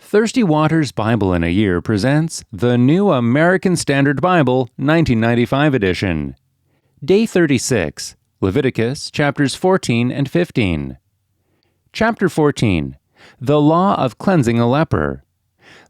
Thirstywater's Bible in a Year presents the New American Standard Bible, 1995 edition. Day 36, Leviticus chapters 14 and 15. Chapter 14, The Law of Cleansing a Leper.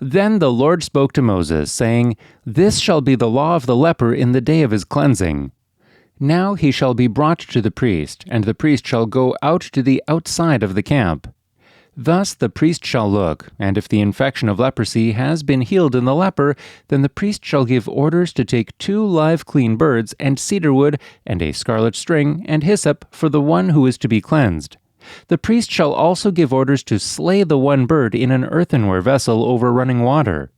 Then the Lord spoke to Moses, saying, This shall be the law of the leper in the day of his cleansing. Now he shall be brought to the priest, and the priest shall go out to the outside of the camp. Thus the priest shall look, and if the infection of leprosy has been healed in the leper, then the priest shall give orders to take 2 live clean birds, and cedar wood, and a scarlet string, and hyssop for the one who is to be cleansed. The priest shall also give orders to slay the one bird in an earthenware vessel over running water.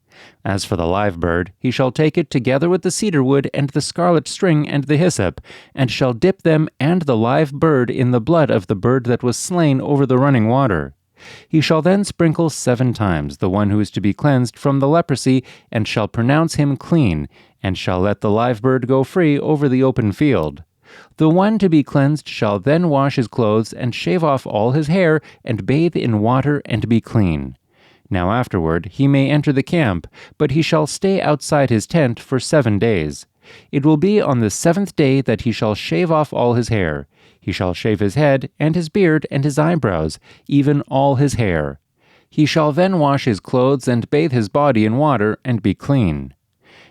As for the live bird, he shall take it together with the cedar wood and the scarlet string and the hyssop, and shall dip them and the live bird in the blood of the bird that was slain over the running water. He shall then sprinkle 7 times the one who is to be cleansed from the leprosy, and shall pronounce him clean, and shall let the live bird go free over the open field. The one to be cleansed shall then wash his clothes, and shave off all his hair, and bathe in water, and be clean. Now afterward he may enter the camp, but he shall stay outside his tent for 7 days. It will be on the 7th day that he shall shave off all his hair. He shall shave his head, and his beard, and his eyebrows, even all his hair. He shall then wash his clothes, and bathe his body in water, and be clean.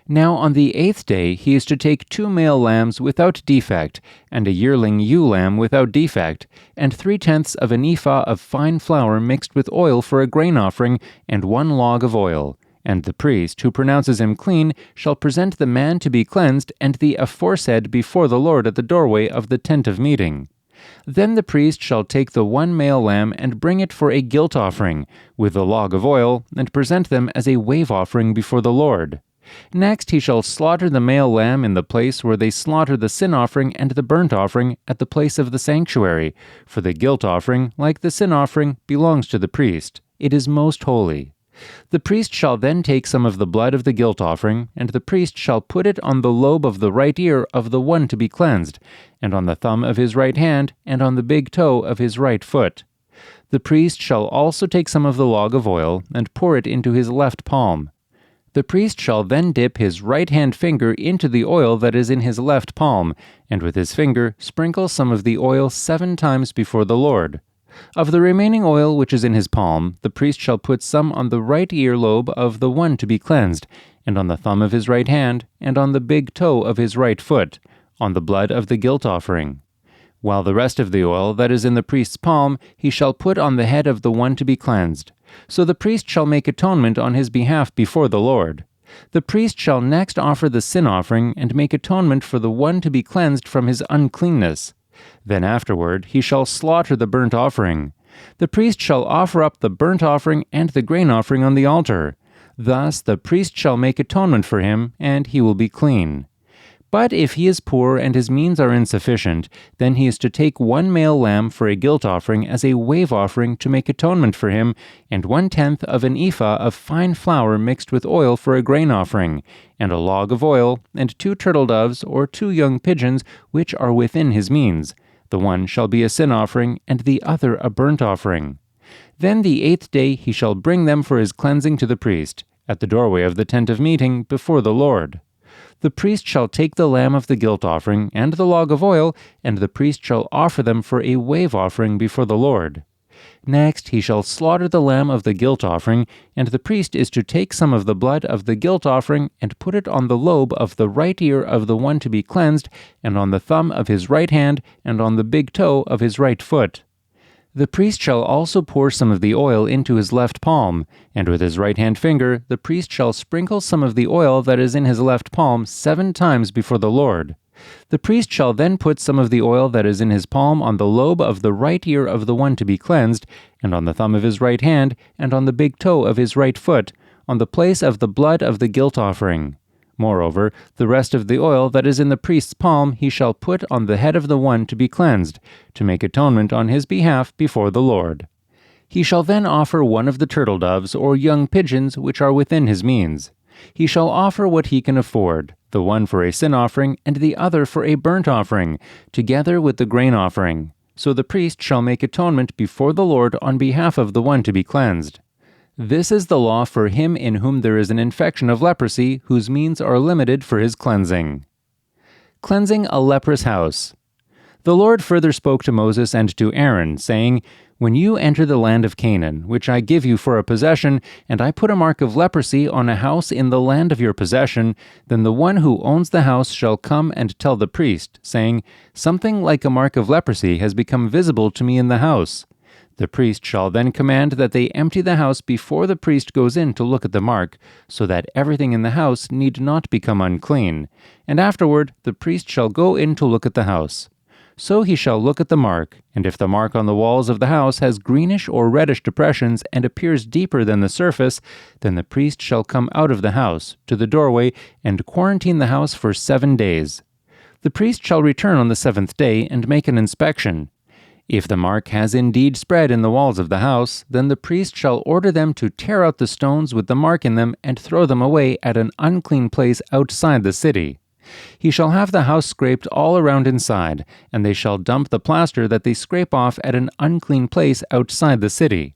Now on the 8th day he is to take 2 male lambs without defect, and a yearling ewe lamb without defect, and 3/10 of an ephah of fine flour mixed with oil for a grain offering, and 1 log of oil. And the priest, who pronounces him clean, shall present the man to be cleansed and the aforesaid before the Lord at the doorway of the tent of meeting. Then the priest shall take the 1 male lamb and bring it for a guilt offering, with the log of oil, and present them as a wave offering before the Lord. Next he shall slaughter the male lamb in the place where they slaughter the sin offering and the burnt offering at the place of the sanctuary, for the guilt offering, like the sin offering, belongs to the priest. It is most holy. The priest shall then take some of the blood of the guilt offering, and the priest shall put it on the lobe of the right ear of the one to be cleansed, and on the thumb of his right hand, and on the big toe of his right foot. The priest shall also take some of the log of oil, and pour it into his left palm. The priest shall then dip his right hand finger into the oil that is in his left palm, and with his finger sprinkle some of the oil 7 times before the Lord. Of the remaining oil which is in his palm, the priest shall put some on the right ear lobe of the one to be cleansed, and on the thumb of his right hand, and on the big toe of his right foot, on the blood of the guilt offering. While the rest of the oil that is in the priest's palm he shall put on the head of the one to be cleansed. So the priest shall make atonement on his behalf before the Lord. The priest shall next offer the sin offering, and make atonement for the one to be cleansed from his uncleanness. Then afterward he shall slaughter the burnt offering. The priest shall offer up the burnt offering and the grain offering on the altar. Thus the priest shall make atonement for him, and he will be clean. But if he is poor and his means are insufficient, then he is to take 1 male lamb for a guilt offering as a wave offering to make atonement for him, and 1/10 of an ephah of fine flour mixed with oil for a grain offering, and a log of oil, and 2 turtle doves or 2 young pigeons which are within his means. The one shall be a sin offering, and the other a burnt offering. Then the 8th day he shall bring them for his cleansing to the priest, at the doorway of the tent of meeting before the Lord. The priest shall take the lamb of the guilt offering and the log of oil, and the priest shall offer them for a wave offering before the Lord. Next he shall slaughter the lamb of the guilt offering, and the priest is to take some of the blood of the guilt offering and put it on the lobe of the right ear of the one to be cleansed, and on the thumb of his right hand, and on the big toe of his right foot. The priest shall also pour some of the oil into his left palm, and with his right hand finger the priest shall sprinkle some of the oil that is in his left palm 7 times before the Lord. The priest shall then put some of the oil that is in his palm on the lobe of the right ear of the one to be cleansed, and on the thumb of his right hand, and on the big toe of his right foot, on the place of the blood of the guilt offering. Moreover, the rest of the oil that is in the priest's palm he shall put on the head of the one to be cleansed, to make atonement on his behalf before the Lord. He shall then offer 1 of the turtle doves or young pigeons which are within his means. He shall offer what he can afford, the one for a sin offering and the other for a burnt offering, together with the grain offering. So the priest shall make atonement before the Lord on behalf of the one to be cleansed. This is the law for him in whom there is an infection of leprosy, whose means are limited for his cleansing. Cleansing a leprous house. The Lord further spoke to Moses and to Aaron, saying, "When you enter the land of Canaan, which I give you for a possession, and I put a mark of leprosy on a house in the land of your possession, then the one who owns the house shall come and tell the priest, saying, 'Something like a mark of leprosy has become visible to me in the house.' The priest shall then command that they empty the house before the priest goes in to look at the mark, so that everything in the house need not become unclean. And afterward the priest shall go in to look at the house. So he shall look at the mark, and if the mark on the walls of the house has greenish or reddish depressions and appears deeper than the surface, then the priest shall come out of the house, to the doorway, and quarantine the house for 7 days. The priest shall return on the 7th day and make an inspection. If the mark has indeed spread in the walls of the house, then the priest shall order them to tear out the stones with the mark in them and throw them away at an unclean place outside the city. He shall have the house scraped all around inside, and they shall dump the plaster that they scrape off at an unclean place outside the city.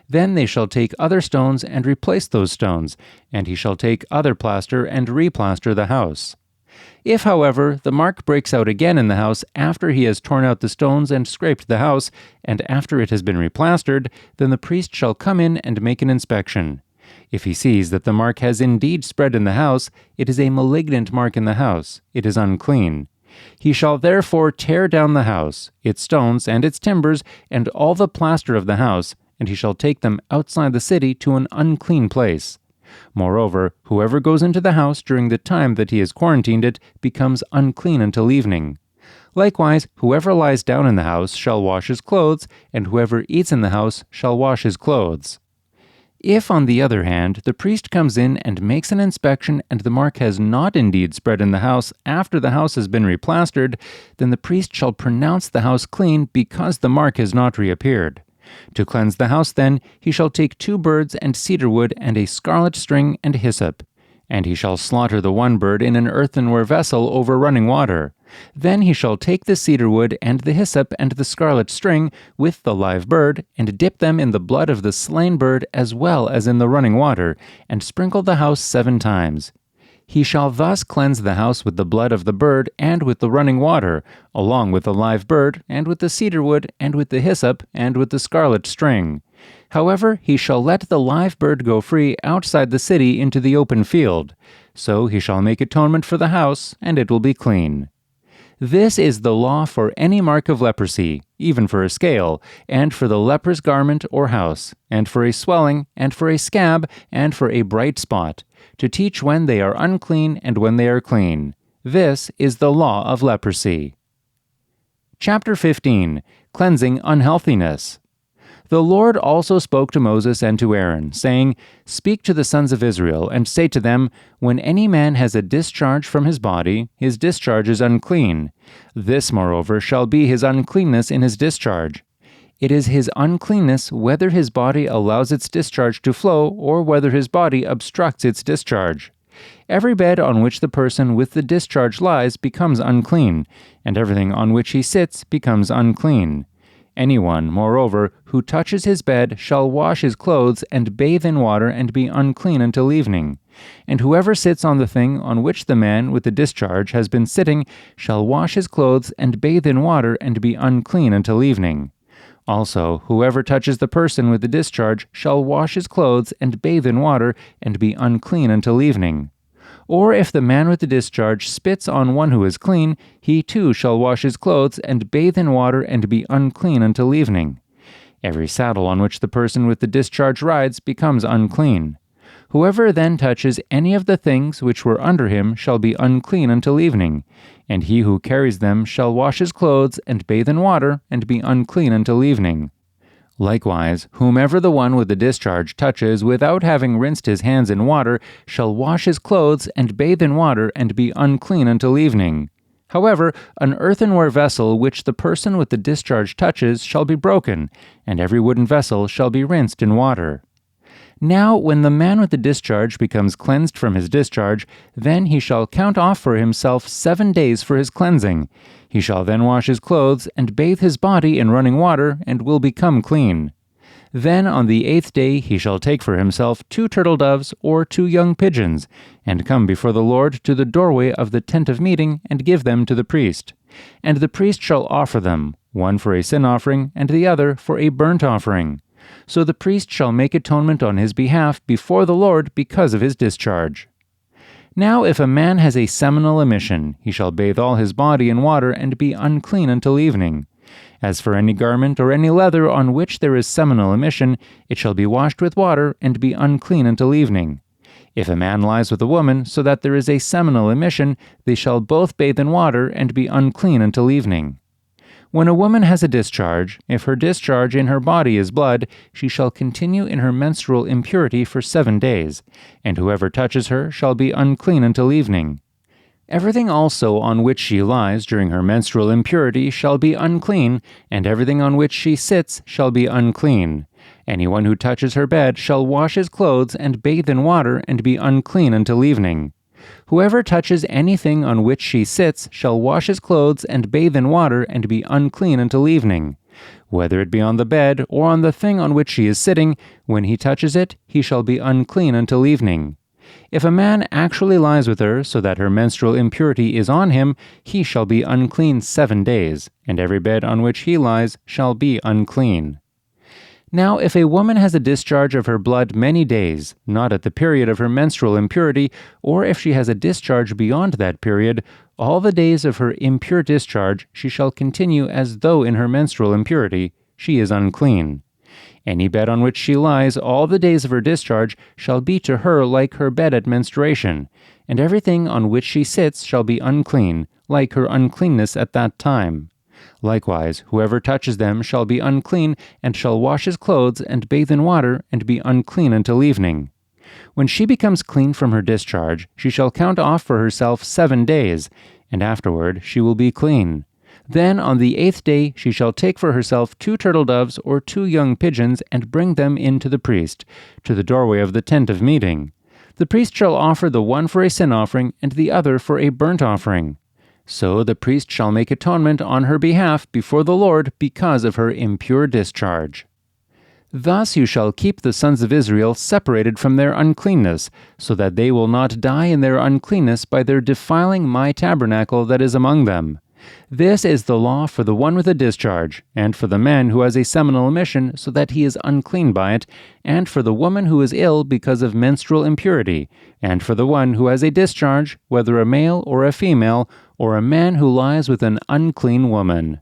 Then they shall take other stones and replace those stones, and he shall take other plaster and replaster the house. If, however, the mark breaks out again in the house after he has torn out the stones and scraped the house, and after it has been replastered, then the priest shall come in and make an inspection. If he sees that the mark has indeed spread in the house, it is a malignant mark in the house. It is unclean. He shall therefore tear down the house, its stones and its timbers, and all the plaster of the house, and he shall take them outside the city to an unclean place. Moreover, whoever goes into the house during the time that he has quarantined it becomes unclean until evening. Likewise, whoever lies down in the house shall wash his clothes, and whoever eats in the house shall wash his clothes. If, on the other hand, the priest comes in and makes an inspection and the mark has not indeed spread in the house after the house has been replastered, then the priest shall pronounce the house clean because the mark has not reappeared. To cleanse the house, then, he shall take 2 birds and cedar wood and a scarlet string and hyssop. And he shall slaughter the one bird in an earthenware vessel over running water. Then he shall take the cedar wood and the hyssop and the scarlet string with the live bird, and dip them in the blood of the slain bird as well as in the running water, and sprinkle the house 7 times. He shall thus cleanse the house with the blood of the bird and with the running water, along with the live bird, and with the cedar wood, and with the hyssop, and with the scarlet string. However, he shall let the live bird go free outside the city into the open field. So he shall make atonement for the house, and it will be clean. This is the law for any mark of leprosy, even for a scale, and for the leprous garment or house, and for a swelling, and for a scab, and for a bright spot, to teach when they are unclean and when they are clean. This is the law of leprosy. Chapter 15. Cleansing Unhealthiness. The Lord also spoke to Moses and to Aaron, saying, "Speak to the sons of Israel, and say to them, When any man has a discharge from his body, his discharge is unclean. This, moreover, shall be his uncleanness in his discharge. It is his uncleanness whether his body allows its discharge to flow, or whether his body obstructs its discharge. Every bed on which the person with the discharge lies becomes unclean, and everything on which he sits becomes unclean. Anyone, moreover, who touches his bed shall wash his clothes and bathe in water and be unclean until evening. And whoever sits on the thing on which the man with the discharge has been sitting shall wash his clothes and bathe in water and be unclean until evening. Also, whoever touches the person with the discharge shall wash his clothes and bathe in water and be unclean until evening. Or if the man with the discharge spits on one who is clean, he too shall wash his clothes and bathe in water and be unclean until evening. Every saddle on which the person with the discharge rides becomes unclean. Whoever then touches any of the things which were under him shall be unclean until evening, and he who carries them shall wash his clothes and bathe in water and be unclean until evening. Likewise, whomever the one with the discharge touches without having rinsed his hands in water shall wash his clothes and bathe in water and be unclean until evening. However, an earthenware vessel which the person with the discharge touches shall be broken, and every wooden vessel shall be rinsed in water. Now, when the man with the discharge becomes cleansed from his discharge, then he shall count off for himself 7 days for his cleansing. He shall then wash his clothes and bathe his body in running water, and will become clean. Then on the 8th day he shall take for himself 2 turtle doves or 2 young pigeons, and come before the Lord to the doorway of the tent of meeting, and give them to the priest. And the priest shall offer them, one for a sin offering, and the other for a burnt offering. So the priest shall make atonement on his behalf before the Lord because of his discharge. Now if a man has a seminal emission, he shall bathe all his body in water, and be unclean until evening. As for any garment or any leather on which there is seminal emission, it shall be washed with water, and be unclean until evening. If a man lies with a woman, so that there is a seminal emission, they shall both bathe in water, and be unclean until evening. When a woman has a discharge, if her discharge in her body is blood, she shall continue in her menstrual impurity for 7 days, and whoever touches her shall be unclean until evening. Everything also on which she lies during her menstrual impurity shall be unclean, and everything on which she sits shall be unclean. Anyone who touches her bed shall wash his clothes and bathe in water, and be unclean until evening. Whoever touches anything on which she sits shall wash his clothes and bathe in water, and be unclean until evening. Whether it be on the bed or on the thing on which she is sitting, when he touches it, he shall be unclean until evening. If a man actually lies with her, so that her menstrual impurity is on him, he shall be unclean 7 days, and every bed on which he lies shall be unclean. Now if a woman has a discharge of her blood many days, not at the period of her menstrual impurity, or if she has a discharge beyond that period, all the days of her impure discharge she shall continue as though in her menstrual impurity. She is unclean. Any bed on which she lies all the days of her discharge shall be to her like her bed at menstruation, and everything on which she sits shall be unclean, like her uncleanness at that time. Likewise, whoever touches them shall be unclean, and shall wash his clothes, and bathe in water, and be unclean until evening. When she becomes clean from her discharge, she shall count off for herself 7 days, and afterward she will be clean. Then on the 8th day she shall take for herself 2 turtle doves or 2 young pigeons, and bring them in to the priest, to the doorway of the tent of meeting. The priest shall offer the one for a sin offering, and the other for a burnt offering. So the priest shall make atonement on her behalf before the Lord because of her impure discharge. Thus you shall keep the sons of Israel separated from their uncleanness, so that they will not die in their uncleanness by their defiling my tabernacle that is among them. This is the law for the one with a discharge, and for the man who has a seminal emission, so that he is unclean by it, and for the woman who is ill because of menstrual impurity, and for the one who has a discharge, whether a male or a female, or a man who lies with an unclean woman.